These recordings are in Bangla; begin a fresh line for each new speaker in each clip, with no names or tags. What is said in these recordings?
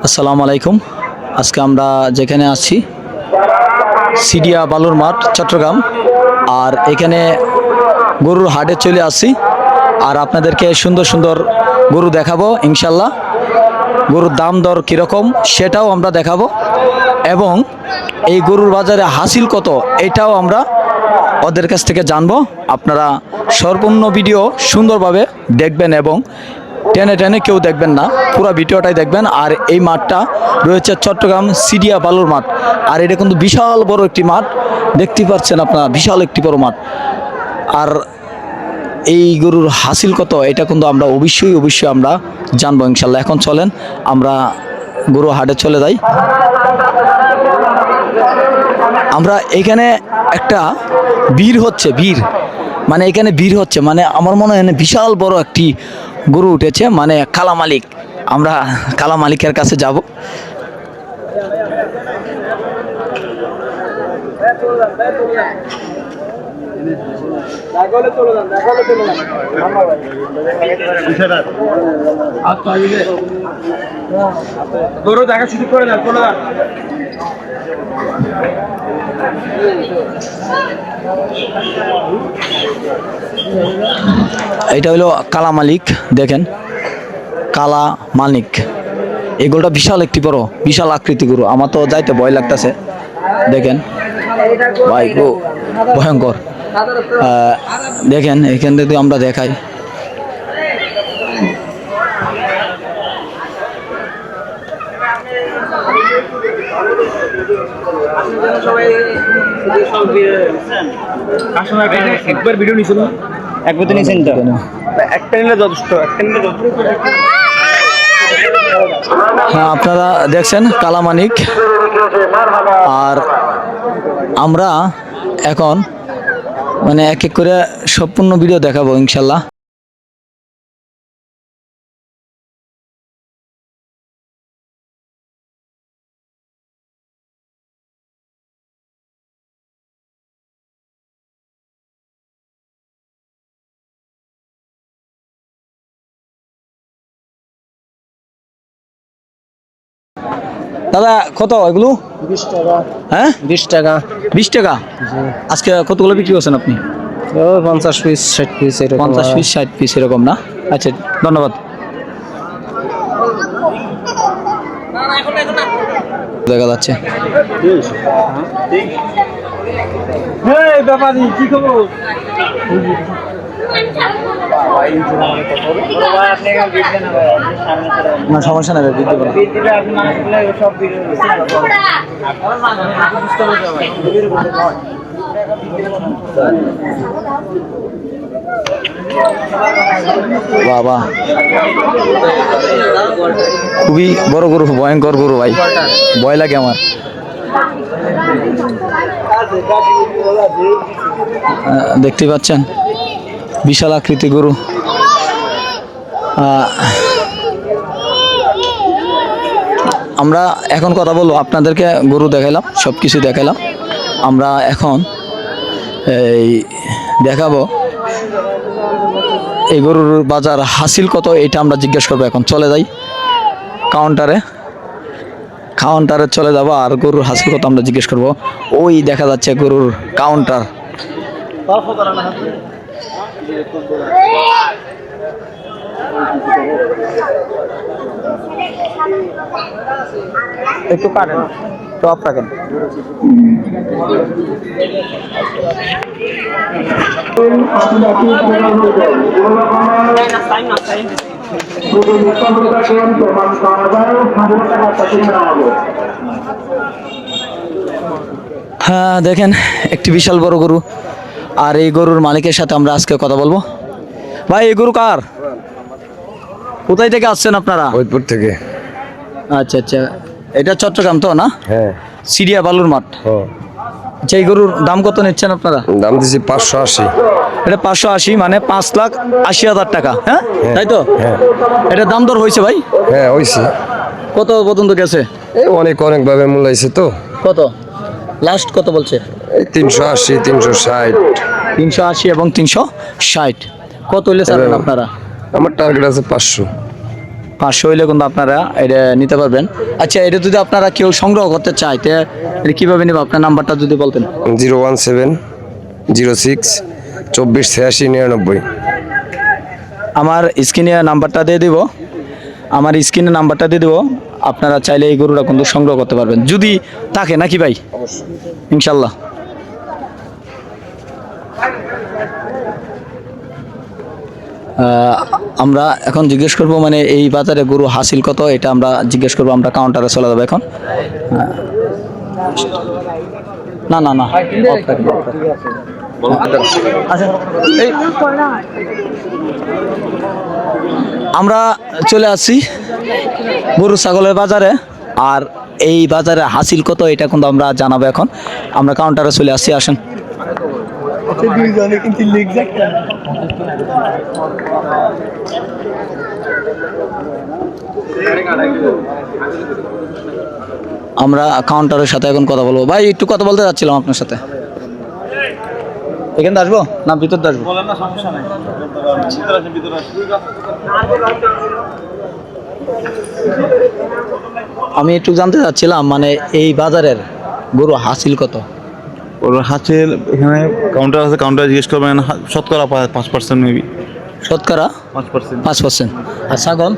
আসসালামু আলাইকুম। আজকে আমরা যেখানে আছি সিডিয়া বালুর মাঠ চট্টগ্রাম, আর এখানে গরুর হাটে চলে আসছি আর আপনাদেরকে সুন্দর সুন্দর গরু দেখাবো ইনশাল্লাহ। গরুর দাম দর কীরকম সেটাও আমরা দেখাবো এবং এই গরুর বাজারে হাসিল কত এটাও আমরা ওদের কাছ থেকে জানবো। আপনারা সম্পূর্ণ ভিডিও সুন্দরভাবে দেখবেন এবং টেনে টেনে কেউ দেখবেন না, পুরো ভিডিওটাই দেখবেন। আর এই মাঠটা রয়েছে চট্টগ্রাম সিডিয়া বালুর মাঠ, আর এটা কিন্তু বিশাল বড় একটি মাঠ, দেখতে পাচ্ছেন আপনারা, বিশাল একটি বড় মাঠ। আর এই গরুর হাসিল কত এটা কিন্তু আমরা অবশ্যই আমরা জানবো ইনশাল্লাহ। এখন চলেন আমরা গরু হাটে চলে যাই। আমরা এখানে একটা ভিড় হচ্ছে, মানে এখানে ভিড় হচ্ছে, মানে আমার মনে হয় বিশাল বড় একটি গরু উঠেছে, মানে কালা মালিক। আমরা কালা মালিকের কাছে যাব।
গরু দেখা শুরু করে দেন, চলে যান।
এটা হলো কালা মালিক, দেখেন কালা মালিক। এই গরুটা বিশাল একটি বড়, বিশাল আকৃতি গরু। আমার তো যাইতে ভয় লাগতেছে, দেখেন ভাই গো ভয়ঙ্কর। দেখেন এখান থেকে আমরা দেখাই,
একবার ভিডিও নিয়েছিল, একবার তো নিয়েছেন তো, একটা নিলে যথেষ্ট, একটা নিলে যথেষ্ট।
হ্যাঁ আপনারা দেখছেন কালা মানিক। আর আমরা এখন মানে এক এক করে সম্পূর্ণ ভিডিও দেখাবো ইনশাল্লাহ। দাদা কত এগুলো?
20 টাকা।
হ্যাঁ
20 টাকা।
20 টাকা। আজকে কতগুলো বিক্রি করছেন আপনি?
50 পিস 60 পিস এরকম।
50 পিস 60 পিস এরকম না? আচ্ছা ধন্যবাদ। দেখা যাচ্ছে
কি খবর?
না সমস্যা নেই, বাবা খুবই বড় গরু, ভয়ঙ্কর গরু ভাই, ভয় লাগে আমার। দেখতে পাচ্ছেন বিশাল আকৃতি গরু। আমরা এখন কথা বলবো, আপনাদেরকে গরু দেখাইলাম, সব কিছু দেখাইলাম। আমরা এখন এই দেখাবো এই গরুর বাজার হাসিল কত এটা আমরা জিজ্ঞেস করবো। এখন চলে যাই কাউন্টারে চলে যাবো আর গরুর হাসিল কত আমরা জিজ্ঞেস করবো। ওই দেখা যাচ্ছে গরুর কাউন্টার। একটু কাটেন, টপ রাখেন। হ্যাঁ দেখেন একটি বিশাল বড় গরু, আর এই গরুর মালিকের সাথে আমরা আজকে কথা বলবো। ভাই এই গরু কার? কোথায় থেকে আসছেন আপনারা?
ফরিদপুর থেকে।
আচ্ছা আচ্ছা, এটা চট্টগ্রাম তো না?
হ্যাঁ
সিডিয়া বালুর মাঠ। আচ্ছা এই গরুর দাম কত নিচ্ছেন আপনারা?
দাম দিচ্ছি 580।
এটা 580 মানে 5,80,000 টাকা। হ্যাঁ তাই তো?
হ্যাঁ
এটা দাম দর হয়েছে ভাই?
হ্যাঁ হয়েছে।
কত পর্যন্ত গেছে?
এই অনেক ভাবে মূল্যাইছে তো।
কত লাস্ট কত বলছে?
এই 380 360।
380 এবং 360। কত হলে ছাড়বেন আপনারা?
আমার টার্গেট আছে 500।
500 হইলে কিন্তু আপনারা এটা নিতে পারবেন। আচ্ছা, এটা যদি আপনারা কেউ সংগ্রহ করতে চায় তে এটা কীভাবে নেবে? আপনার নাম্বারটা যদি বলতেন।
01706 24 86 99।
আমার স্ক্রিনে নাম্বারটা দিয়ে দিব, আপনারা চাইলে এই গরুটা কিন্তু সংগ্রহ করতে পারবেন যদি থাকে, নাকি ভাই? ইনশাল্লাহ। আমরা এখন জিজ্ঞেস করব মানে এই বাজারে গরু হাসিল কত, এটা আমরা জিজ্ঞেস করব। আমরা কাউন্টারে চলে যাবো এখন। না না না, আচ্ছা, আমরা চলে আসছি গরু ছাগলের বাজারে, আর এই বাজারে হাসিল কত এটা কিন্তু আমরা জানাবো এখন। আমরা কাউন্টারে চলে আসছি, আসেন। আমরা কাউন্টারের সাথে এখন কথা বলবো। ভাই একটু কথা বলতে যাচ্ছিলাম আপনার সাথে। এখানে আসবো না ভিতর আসবো? আমি একটু জানতে চাচ্ছিলাম মানে এই বাজারের গরু হাসিল কত?
ওর হাসিল এখানে কাউন্টার আছে, কাউন্টারে জিজ্ঞেস করবেন। শতকরা 5% মেবি।
শতকরা
5%।
5%। আর ছাগল?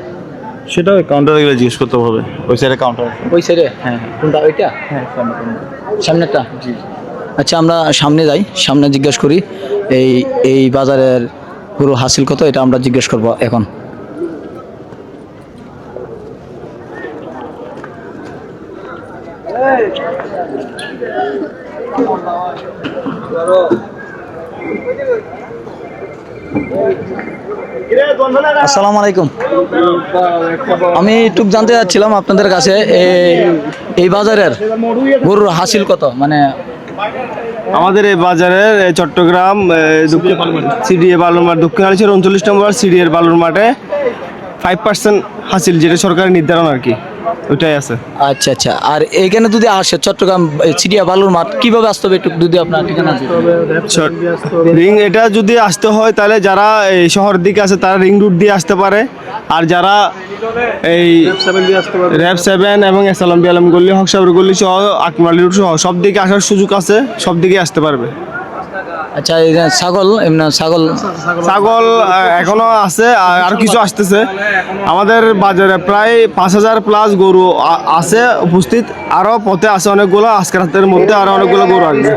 সেটা ওই কাউন্টারে গেলে জিজ্ঞেস করতে হবে। ওই সাইডে কাউন্টার।
ওই সাইডে?
হ্যাঁ
কোনটা, ওইটা?
হ্যাঁ,
সামনেরটা?
জি।
আচ্ছা, আমরা সামনে যাই, সামনে জিজ্ঞেস করি এই বাজারের গরু হাসিল কত, এটা আমরা জিজ্ঞেস করব এখন। আসসালামু আলাইকুম। আমি একটু জানতে চাচ্ছিলাম আপনাদের কাছে এই বাজারের গরুর হাসিল কত, মানে
আমাদের এই বাজারের চট্টগ্রাম সিডিএ বালুর মাঠ, দক্ষিণ হালিশের 39 নম্বর সিডিএর বালুর মাঠে 5% হাসিল, যেটা সরকারের নির্ধারণ আর কি, ওইটাই আছে।
আচ্ছা আচ্ছা। আর এখানে যদি আসে চট্টগ্রাম চিড়িয়া বালুর মাঠ, কিভাবে আসতে হবে একটু যদি আপনার ঠিকানা দিতেন?
রিং এটা যদি আসতে হয় তাহলে যারা এই শহরের দিকে আছে তারা রিং রুট দিয়ে আসতে পারে, আর যারা এই র্যাব 7 এবং এসালাম বিয়ালাম গল্লি, হকসাবর গল্লি সহ আকমালি রুট সহ সব দিকে আসার সুযোগ আছে, সব দিকে আসতে পারবে।
আচ্ছা, এই যে ছাগল, এমনি ছাগল
ছাগল এখনো আছে, আর কিছু আসতেছে। আমাদের বাজারে প্রায় 5000 প্লাস গরু আছে উপস্থিত, আরো পথে আছে অনেকগুলো। আজকের রাতের মধ্যে আরো অনেকগুলো গরু আসবে।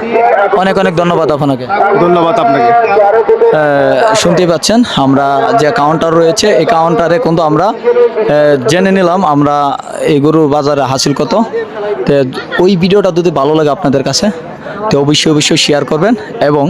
অনেক অনেক ধন্যবাদ আপনাকে।
ধন্যবাদ আপনাকে।
শুনতেই পাচ্ছেন, আমরা যে কাউন্টার রয়েছে এই কাউন্টারে কিন্তু আমরা জেনে নিলাম আমরা এই গরুর বাজারে হাসিল কত। তো ওই ভিডিওটা যদি ভালো লাগে আপনাদের কাছে তো অবশ্যই শেয়ার করবেন এবং